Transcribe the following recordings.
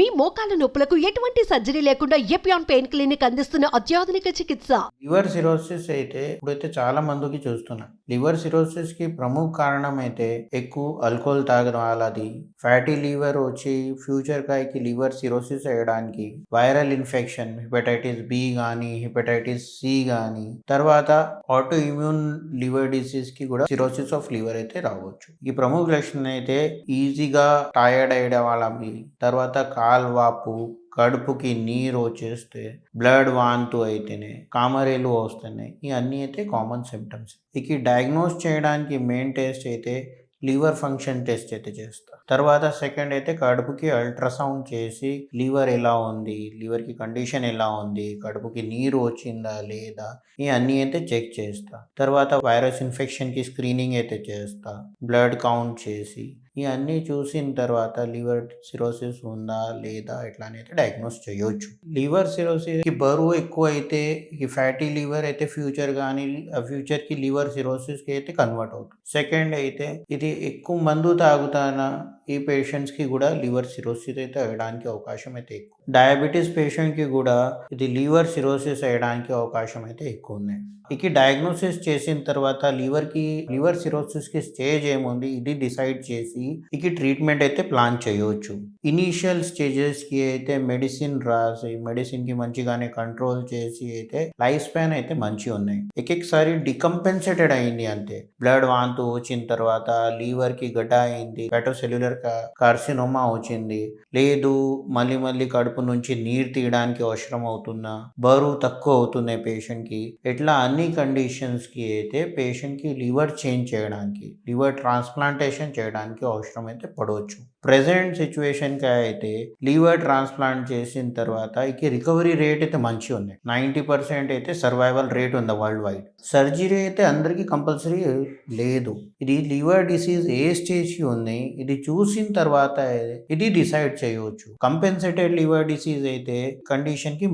మీ మోకాల నొప్పులకు ఎటువంటి సర్జరీ లేకుండా ఎపియాన్ పెయిన్ క్లినిక్ అందిస్తున్న అత్యాధునిక చికిత్స. లివర్ సిరోసిస్ అయితే ఇప్పుడైతే చాలా మందికి చూస్తున్నాం. లివర్ సిరోసిస్ కి ప్రముఖ కారణం అయితే ఎక్కువ ఆల్కహాల్ తాగడం వాళ్ళది, ఫ్యాటీ లివర్ వచ్చి ఫ్యూచర్ కాయకి లివర్ సిరోసిస్ అయ్యడానికి వైరల్ ఇన్ఫెక్షన్ హెపటైటిస్ బి కానీ హెపటైటిస్ సి కానీ తర్వాత ఆటో ఇమ్యూన్ లివర్ డిసీజ్ కి కూడా సిరోసిస్ ఆఫ్ లివర్ అయితే రావచ్చు. ఈ ప్రముఖ లక్షణం అయితే ఈజీగా టైర్డ్ అయ్యడం వాళ్ళకి, తర్వాత కాల్వాపు, కడుపుకి నీరు వచ్చేస్తే, బ్లడ్ వాంతు అయితేనే, కామరేలు వస్తున్నాయి, ఇవన్నీ అయితే కామన్ సిమ్టమ్స్. ఇక డయాగ్నోస్ చేయడానికి మెయిన్ టెస్ట్ అయితే లివర్ ఫంక్షన్ టెస్ట్ అయితే చేస్తా. తర్వాత సెకండ్ అయితే కడుపుకి అల్ట్రాసౌండ్ చేసి లివర్ ఎలా ఉంది, లివర్కి కండిషన్ ఎలా ఉంది, కడుపుకి నీరు వచ్చిందా లేదా, ఇవన్నీ అయితే చెక్ చేస్తా. తర్వాత వైరస్ ఇన్ఫెక్షన్కి స్క్రీనింగ్ అయితే చేస్తా, బ్లడ్ కౌంట్ చేసి ఇవన్నీ చూసిన తర్వాత లివర్ సిరోసిస్ ఉందా లేదా ఎట్లా అనేది డయాగ్నోస్ చేయొచ్చు. లివర్ సిరోసిస్ కి బరువు ఎక్కువ అయితే ఈ ఫ్యాటీ లివర్ అయితే ఫ్యూచర్ కి లివర్ సిరోసిస్ కి అయితే కన్వర్ట్ అవుతుంది. సెకండ్ అయితే ఇది ఎక్కువ మందు తాగుతానా ఈ పేషెంట్స్ కి కూడా లివర్ సిరోసిస్ అయితే అయ్యడానికి అవకాశం అయితే ఎక్కువ. డయాబెటీస్ పేషెంట్ కి కూడా ఇది లివర్ సిరోసిస్ అయ్యడానికి అవకాశం అయితే ఎక్కువ ఉన్నాయి. ఇక డయాగ్నోసిస్ చేసిన తర్వాత లివర్ సిరోసిస్ కి స్టేజ్ ఏముంది ఇది డిసైడ్ చేసి ఇక ట్రీట్మెంట్ అయితే ప్లాన్ చేయవచ్చు. ఇనీషియల్ స్టేజెస్ కి అయితే మెడిసిన్ రాసి మెడిసిన్ కి మంచిగానే కంట్రోల్ చేసి అయితే లైఫ్ స్పాన్ అయితే మంచిగా ఉన్నాయి. ఒకసారి డికంపెన్సేటెడ్ అయింది అంతే, బ్లడ్ వాంతు వచ్చిన తర్వాత లివర్ కి గడ్డ అయింది, హెపటోసెల్యులర్ కార్సినోమా వచ్చింది, లేదు మళ్ళీ కడుపు నుంచి నీరు తీయడానికి అవసరం అవుతున్నా, బరువు తక్కువ అవుతున్నాయి పేషెంట్ కి, ఇట్లా అన్ని కండిషన్స్ కి అయితే పేషెంట్ కి లివర్ చేంజ్ చేయడానికి, లివర్ ట్రాన్స్ప్లాంటేషన్ చేయడానికి అవసరం అయితే పడవచ్చు. ప్రెసెంట్ సిచ్యువేషన్ కి అయితే లివర్ ట్రాన్స్ప్లాంట్ చేసిన తర్వాత ఇక రికవరీ రేట్ అయితే మంచిగా ఉంది. 90% అయితే సర్వైవల్ రేట్ ఉంది వరల్డ్ వైడ్. సర్జరీ అయితే అందరికీ కంపల్సరీ లేదు. ఇది లివర్ డిసీజ్ ఏ స్టేజ్ కి ఉంది ఇది చూసిన తర్వాత ఇది డిసైడ్ చేయవచ్చు. కంపెన్సేటెడ్ లివర్ డిసీజ్ అయితే కండిషన్ కి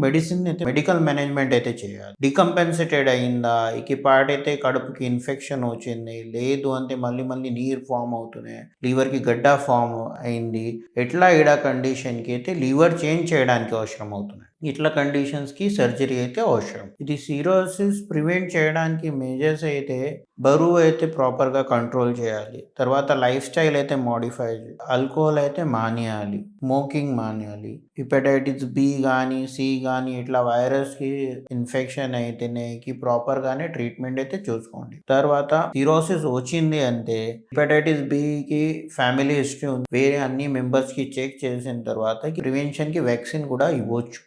మెడికల్ మేనేజ్మెంట్ అయితే చేయాలి. డికంపెన్సేటెడ్ అయిందా, ఇక పార్ట్ అయితే కడుపుకి ఇన్ఫెక్షన్ వచ్చింది, లేదు అంటే మళ్ళీ నీరు ఫామ్ అవుతున్నాయి, లివర్ కి గడ్డ ఫామ్ అయింది, ఎట్లా ఇడా కండిషన్ కి అయితే లివర్ చేంజ్ చేయడానికి అవసరం అవుతున్నాయి. ఇట్లా కండిషన్స్ కి సర్జరీ అయితే అవసరం. ఇది సిరోసిస్ ప్రివెంట్ చేయడానికి మేజర్స్ అయితే బరువు అయితే ప్రాపర్ గా కంట్రోల్ చేయాలి, తర్వాత లైఫ్ స్టైల్ అయితే మోడిఫై చేయాలి, ఆల్కహాల్ అయితే మానేయాలి, స్మోకింగ్ మానేయాలి, హెపటైటిస్ బి కానీ సి కానీ ఇట్లా వైరస్ కి ఇన్ఫెక్షన్ అయితేనే ప్రాపర్ గానే ట్రీట్మెంట్ అయితే చూసుకోండి. తర్వాత సిరోసిస్ వచ్చింది అంటే హెపటైటిస్ బి కి ఫ్యామిలీ హిస్టరీ ఉంది, వేరే అన్ని మెంబర్స్ కి చెక్ చేసిన తర్వాత ప్రివెన్షన్ కి వ్యాక్సిన్ కూడా ఇవ్వచ్చు.